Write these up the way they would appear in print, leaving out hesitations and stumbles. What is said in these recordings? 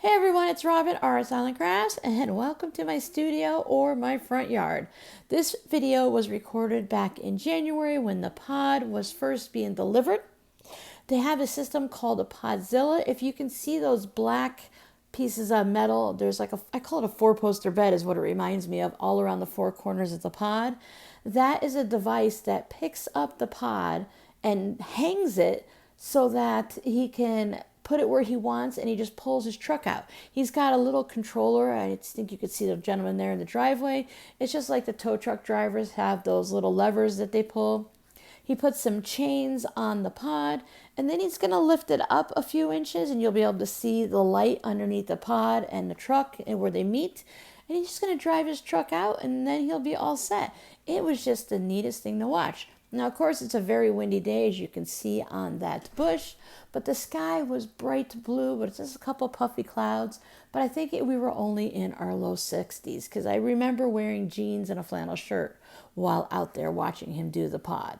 Hey everyone, it's Robin, RsIslandCrafts, and welcome to my studio or my front yard. This video was recorded back in January when the pod was first being delivered. They have a system called a Podzilla. If you can see those black pieces of metal, there's like I call it a four-poster bed is what it reminds me of, all around the four corners of the pod. That is a device that picks up the pod and hangs it so that he can put it where he wants, and he just pulls his truck out. He's got a little controller. I think you could see the gentleman there in the driveway. It's just like the tow truck drivers have those little levers that they pull. He puts some chains on the pod, and then he's going to lift it up a few inches, and you'll be able to see the light underneath the pod and the truck and where they meet. And he's just going to drive his truck out, and then he'll be all set. It was just the neatest thing to watch. Now, of course, it's a very windy day, as you can see on that bush, but the sky was bright blue, but it's just a couple puffy clouds. But I think we were only in our low 60s, because I remember wearing jeans and a flannel shirt while out there watching him do the pod.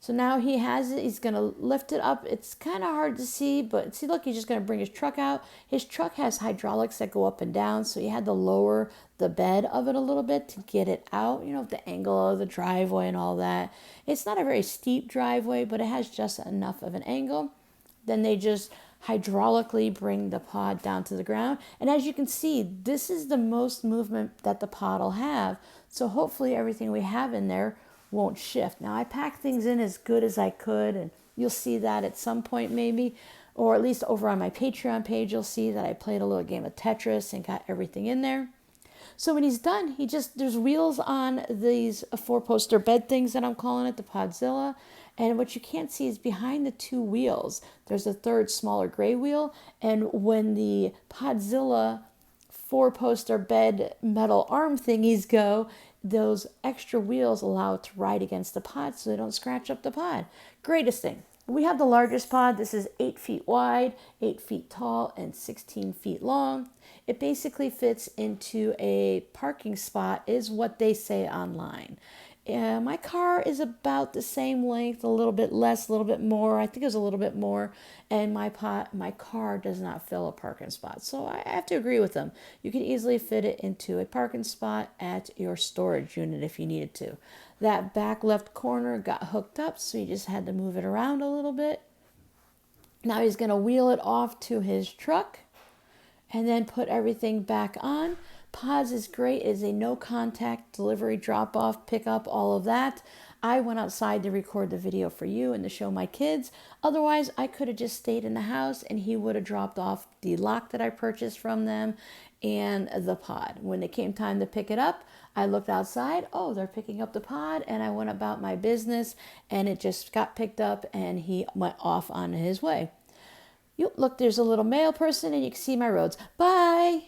So now he has it. He's going to lift it up. It's kind of hard to see, but see, look, he's just going to bring his truck out. His truck has hydraulics that go up and down, so he had to lower the bed of it a little bit to get it out, the angle of the driveway and all that. It's not a very steep driveway, but it has just enough of an angle. Then they just hydraulically bring the pod down to the ground. And as you can see, this is the most movement that the pod will have. So hopefully everything we have in there won't shift. Now, I packed things in as good as I could, and you'll see that at some point maybe, or at least over on my Patreon page, you'll see that I played a little game of Tetris and got everything in there. So when he's done, there's wheels on these four-poster bed things that I'm calling it, the Podzilla. And what you can't see is behind the two wheels, there's a third smaller gray wheel. And when the Podzilla four-poster bed metal arm thingies go, those extra wheels allow it to ride against the pod so they don't scratch up the pod. Greatest thing. We have the largest pod. This is 8 feet wide, 8 feet tall, and 16 feet long. It basically fits into a parking spot, is what they say online. My car is about the same length, a little bit less, a little bit more. I think it was a little bit more. And my car does not fill a parking spot. So I have to agree with them. You can easily fit it into a parking spot at your storage unit if you needed to. That back left corner got hooked up, so you just had to move it around a little bit. Now he's going to wheel it off to his truck and then put everything back on. PODS is great. It is a no-contact delivery, drop-off, pick-up, all of that. I went outside to record the video for you and to show my kids. Otherwise, I could have just stayed in the house and he would have dropped off the lock that I purchased from them and the pod. When it came time to pick it up, I looked outside. Oh, they're picking up the pod, and I went about my business, and it just got picked up, and he went off on his way. Look, there's a little mail person, and you can see my roads. Bye!